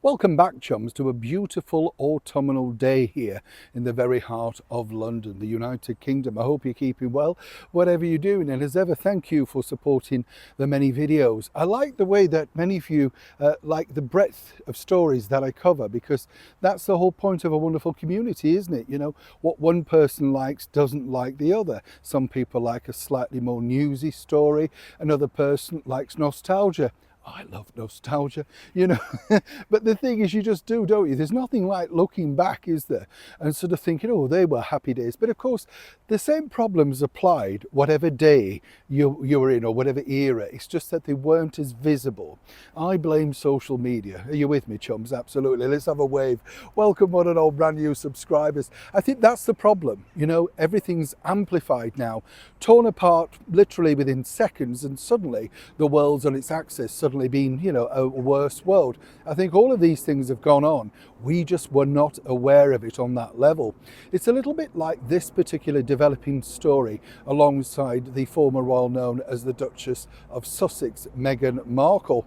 Welcome back, chums, to a beautiful autumnal day here in the very heart of London, the United Kingdom. I hope you're keeping well, whatever you're doing. And as ever, thank you for supporting the many videos. I like the way that many of you like the breadth of stories that I cover, because that's the whole point of a wonderful community, isn't it? You know, what one person likes doesn't like the other. Some people like a slightly more newsy story. Another person likes nostalgia. I love nostalgia, you know. But the thing is, you just do, don't you? There's nothing like looking back, is there? And sort of thinking, oh, they were happy days. But of course, the same problems applied whatever day you were in or whatever era. It's just that they weren't as visible. I blame social media. Are you with me, chums? Absolutely. Let's have a wave. Welcome, one and all brand new subscribers. I think that's the problem. You know, everything's amplified now, torn apart literally within seconds, and suddenly the world's on its axis, suddenly being, you know, a worse world. I think all of these things have gone on. We just were not aware of it on that level. It's a little bit like this particular developing story alongside the former royal known as the Duchess of Sussex, Meghan Markle.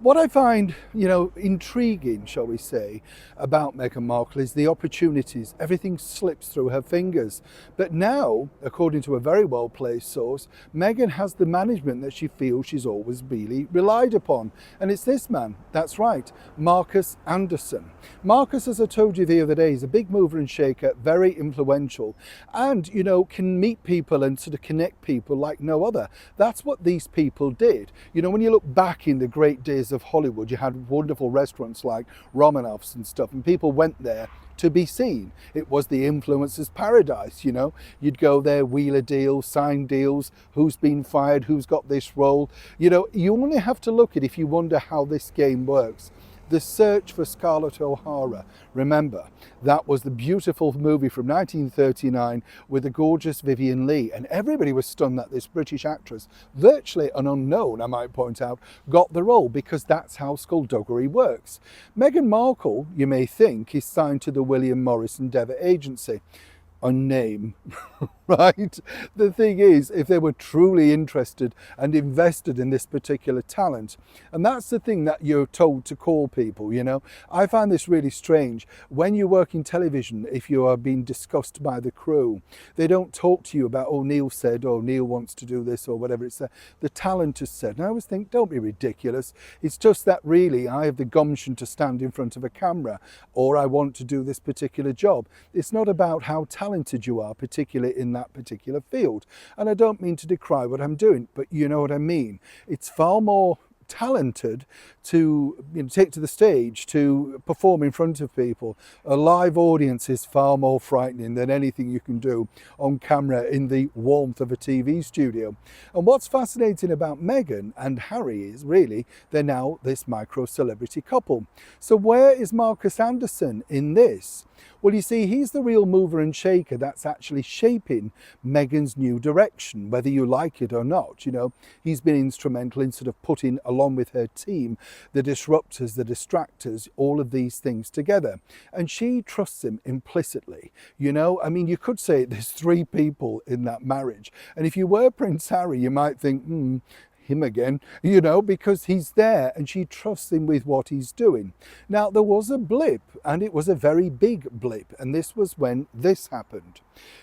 What I find, you know, intriguing, shall we say, about Meghan Markle is the opportunities. Everything slips through her fingers. But now, according to a very well-placed source, Meghan has the management that she feels she's always really relied upon. And it's this man, that's right, Marcus Anderson. Marcus, as I told you the other day, is a big mover and shaker, very influential, and, you know, can meet people and sort of connect people like no other. That's what these people did. You know, when you look back in the great days of Hollywood, you had wonderful restaurants like Romanoff's and stuff, and people went there to be seen. It was the influencer's paradise, you know. You'd go there, wheeler deals, sign deals, who's been fired, who's got this role. You know, you only have to look at, if you wonder how this game works, The Search for Scarlett O'Hara. Remember, that was the beautiful movie from 1939 with the gorgeous Vivien Leigh, and everybody was stunned that this British actress, virtually an unknown, I might point out, got the role, because that's how skullduggery works. Meghan Markle, you may think, is signed to the William Morris Endeavour Agency. A name, right? The thing is, if they were truly interested and invested in this particular talent, and that's the thing that you're told to call people, you know. I find this really strange. When you work in television, if you are being discussed by the crew, they don't talk to you about, oh, Neil said, or Neil wants to do this, or whatever it's the talent has said. And I always think, don't be ridiculous. It's just that really I have the gumption to stand in front of a camera, or I want to do this particular job. It's not about how talented you are, particularly in that particular field. And I don't mean to decry what I'm doing, but you know what I mean. It's far more talented to, you know, take to the stage, to perform in front of people. A live audience is far more frightening than anything you can do on camera in the warmth of a TV studio. And what's fascinating about Meghan and Harry is really they're now this micro celebrity couple. So where is Marcus Anderson in this? Well, you see, he's the real mover and shaker that's actually shaping Meghan's new direction, whether you like it or not. You know, he's been instrumental in sort of putting, along with her team, the disruptors, the distractors, all of these things together. And she trusts him implicitly. You know, I mean, you could say there's three people in that marriage. And if you were Prince Harry, you might think, him again, you know, because he's there and she trusts him with what he's doing. Now, there was a blip, and it was a very big blip, and this was when this happened.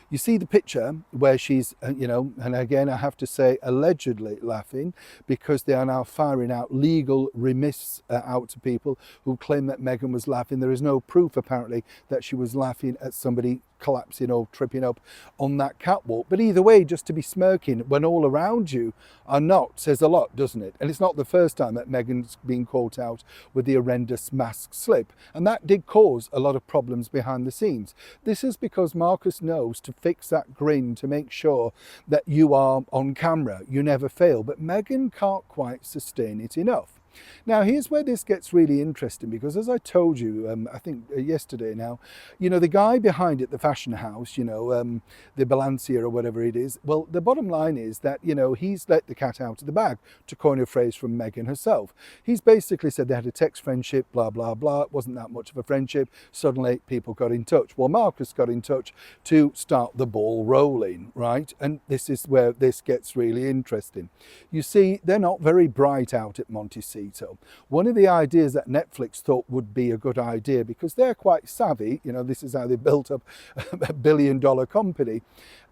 You see the picture where she's, you know, and again, I have to say allegedly laughing, because they are now firing out legal remiss out to people who claim that Meghan was laughing. There is no proof, apparently, that she was laughing at somebody collapsing or tripping up on that catwalk. But either way, just to be smirking when all around you are not, says a lot, doesn't it? And it's not the first time that Meghan's been caught out with the horrendous mask slip. And that did cause a lot of problems behind the scenes. This is because Marcus knows to fix that grin, to make sure that you are on camera, you never fail. But Meghan can't quite sustain it enough. Now, here's where this gets really interesting, because as I told you, I think yesterday now, you know, the guy behind it, the fashion house, you know, the Balenciaga or whatever it is, well, the bottom line is that, you know, he's let the cat out of the bag, to coin a phrase from Meghan herself. He's basically said they had a text friendship, blah, blah, blah. It wasn't that much of a friendship. Suddenly people got in touch. Well, Marcus got in touch to start the ball rolling, right? And this is where this gets really interesting. You see, they're not very bright out at Monty C. Esposito. One of the ideas that Netflix thought would be a good idea, because they're quite savvy, you know, this is how they built up a billion-dollar company.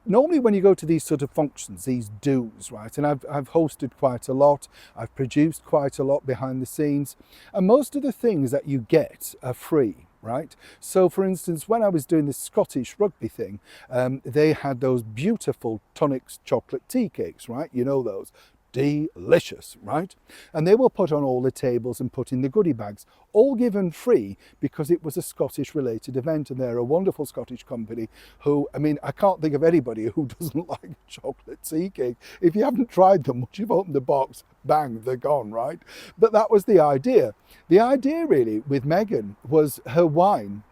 Normally when you go to these sort of functions, these do's, right, and I've hosted quite a lot, I've produced quite a lot behind the scenes, and most of the things that you get are free, right? So for instance, when I was doing this Scottish rugby thing, they had those beautiful Tonics chocolate tea cakes, right? You know those. Delicious, right? And they were put on all the tables and put in the goodie bags, all given free because it was a Scottish related event, and they're a wonderful Scottish company who, I mean, I can't think of anybody who doesn't like chocolate tea cake. If you haven't tried them, once you've opened the box, bang, they're gone, right? But that was the idea. The idea really with Meghan was her wine.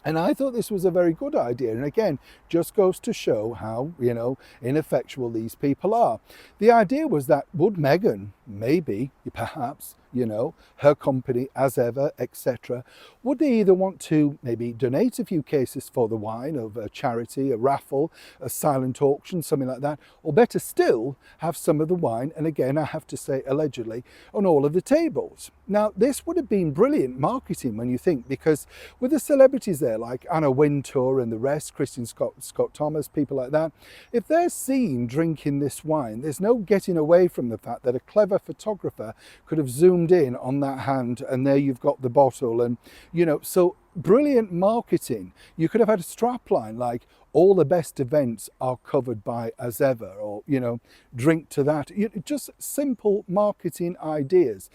And I thought this was a very good idea. And again, just goes to show how, you know, ineffectual these people are. The idea was that would Meghan, maybe, perhaps, you know, her company as ever, etc., would they either want to maybe donate a few cases for the wine of a charity, a raffle, a silent auction, something like that, or better still, have some of the wine, and again, I have to say allegedly, on all of the tables. Now, this would have been brilliant marketing when you think, because with the celebrities there, like Anna Wintour and the rest, Christian Scott Thomas, people like that, if they're seen drinking this wine, there's no getting away from the fact that a clever photographer could have zoomed in on that hand, and there you've got the bottle, and you know, so brilliant marketing. You could have had a strapline like all the best events are covered by as ever, or you know, drink to that. Just simple marketing ideas.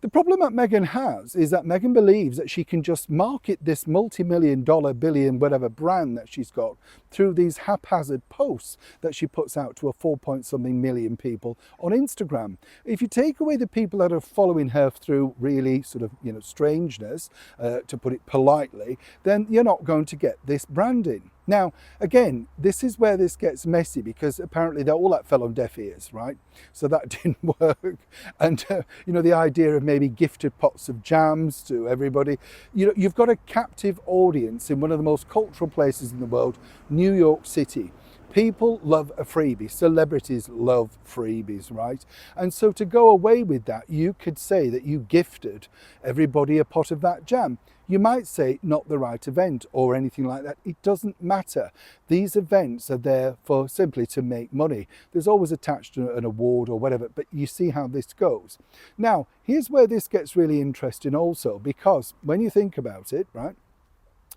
The problem that Meghan has is that Meghan believes that she can just market this multi-million-dollar, billion, whatever brand that she's got through these haphazard posts that she puts out to a 4-point-something million people on Instagram. If you take away the people that are following her through really sort of, you know, strangeness, to put it politely, then you're not going to get this branding. Now, again, this is where this gets messy, because apparently all that fell on deaf ears, right? So that didn't work. And, you know, the idea of maybe gifted pots of jams to everybody. You know, you've got a captive audience in one of the most cultural places in the world, New York City. People love a freebie. Celebrities love freebies, right? And so to go away with that, you could say that you gifted everybody a pot of that jam. You might say not the right event or anything like that. It doesn't matter. These events are there for simply to make money. There's always attached to an award or whatever, but you see how this goes. Now, here's where this gets really interesting also, because when you think about it, right,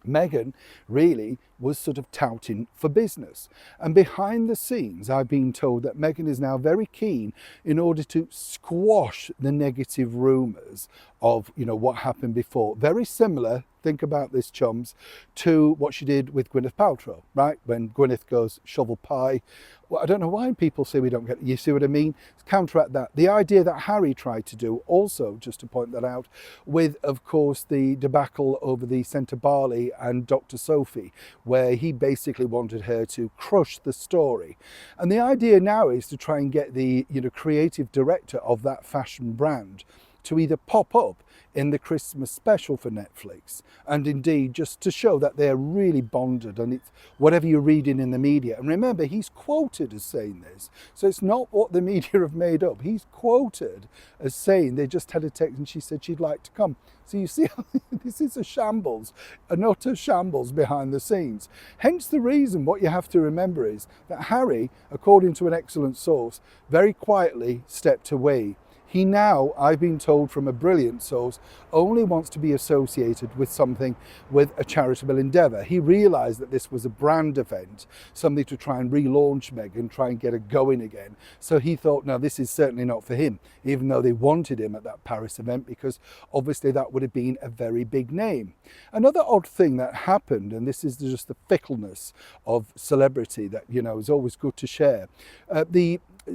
Meghan really was sort of touting for business. And behind the scenes, I've been told that Meghan is now very keen in order to squash the negative rumours of, you know, what happened before. Very similar, think about this, chums, to what she did with Gwyneth Paltrow, right? When Gwyneth goes shovel pie. Well, I don't know why people say we don't get it. You see what I mean? Counteract that. The idea that Harry tried to do also, just to point that out, with, of course, the debacle over the Centre Barley and Dr. Sophie, where he basically wanted her to crush the story. And the idea now is to try and get the, you know, creative director of that fashion brand to either pop up in the Christmas special for Netflix, and indeed just to show that they're really bonded, and it's whatever you're reading in the media. And remember, he's quoted as saying this, so it's not what the media have made up. He's quoted as saying they just had a text and she said she'd like to come. So you see how this is a shambles, an utter shambles behind the scenes. Hence the reason, what you have to remember is that Harry, according to an excellent source, very quietly stepped away. He now, I've been told from a brilliant source, only wants to be associated with something with a charitable endeavour. He realised that this was a brand event, something to try and relaunch Meghan, try and get her going again. So he thought, no, this is certainly not for him, even though they wanted him at that Paris event, because obviously that would have been a very big name. Another odd thing that happened, and this is just the fickleness of celebrity that, you know, is always good to share.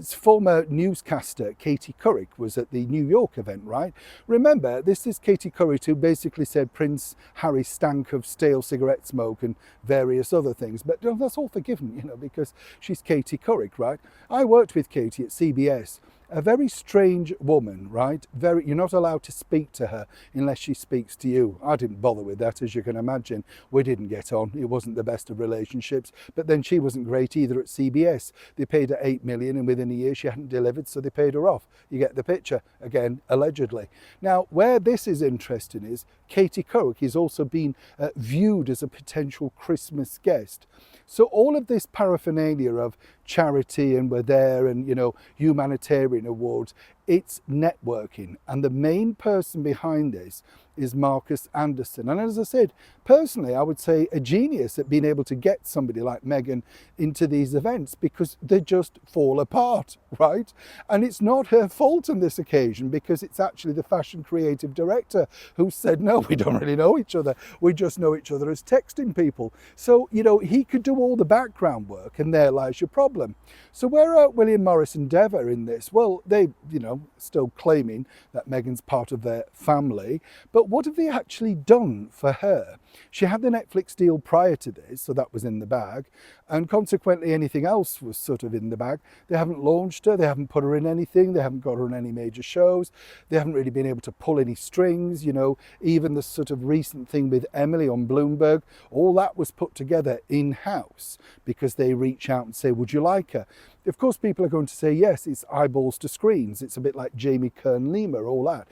Former newscaster Katie Couric was at the New York event, right? Remember, this is Katie Couric who basically said Prince Harry stank of stale cigarette smoke and various other things. But that's all forgiven, you know, because she's Katie Couric, right? I worked with Katie at CBS. a very strange woman, right? You're not allowed to speak to her unless she speaks to you. I didn't bother with that, as you can imagine. We didn't get on. It wasn't the best of relationships. But then she wasn't great either at CBS. They paid her 8 million and within a year she hadn't delivered, so they paid her off. You get the picture. Again, allegedly. Now, where this is interesting is Katie Couric is also being viewed as a potential Christmas guest. So all of this paraphernalia of charity and we're there and, you know, humanitarian awards, it's networking. And the main person behind this is Marcus Anderson. And as I said, personally, I would say a genius at being able to get somebody like Meghan into these events, because they just fall apart, right? And it's not her fault on this occasion, because it's actually the fashion creative director who said, no, we don't really know each other. We just know each other as texting people. So, you know, he could do all the background work, and there lies your problem. So where are William Morris and Deborah in this? Well, they, you know, still claiming that Meghan's part of their family, but what have they actually done for her? She had the Netflix deal prior to this, so that was in the bag, and consequently anything else was sort of in the bag. They haven't launched her, they haven't put her in anything, they haven't got her on any major shows, they haven't really been able to pull any strings, you know, even the sort of recent thing with Emily on Bloomberg, all that was put together in-house because they reach out and say, would you like her? Of course, people are going to say, yes, it's eyeballs to screens. It's a bit like Jamie Kern-Lima, all that.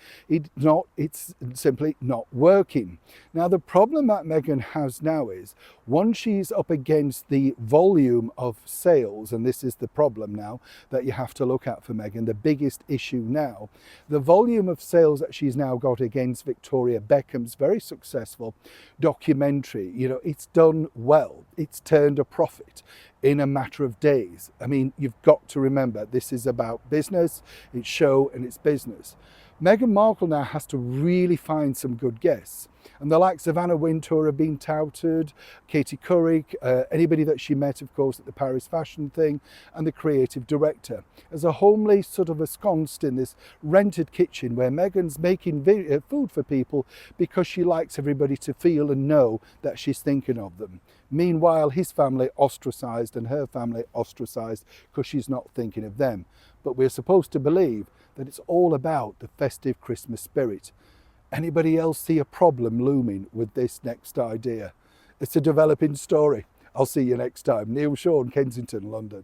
It's simply not working. Now, the problem that Meghan has now is, once she's up against the volume of sales, and this is the problem now that you have to look at for Meghan, the biggest issue now, the volume of sales that she's now got against Victoria Beckham's very successful documentary, you know, it's done well. It's turned a profit in a matter of days. I mean, you've got to remember, this is about business, it's show and it's business. Meghan Markle now has to really find some good guests. And the likes of Anna Wintour have been touted, Katie Couric, anybody that she met, of course, at the Paris fashion thing, and the creative director. As a homely sort of ensconced in this rented kitchen where Meghan's making food for people because she likes everybody to feel and know that she's thinking of them. Meanwhile, his family ostracised and her family ostracised because she's not thinking of them. But we're supposed to believe that it's all about the festive Christmas spirit. Anybody else see a problem looming with this next idea? It's a developing story. I'll see you next time. Neil Shawn, Kensington, London.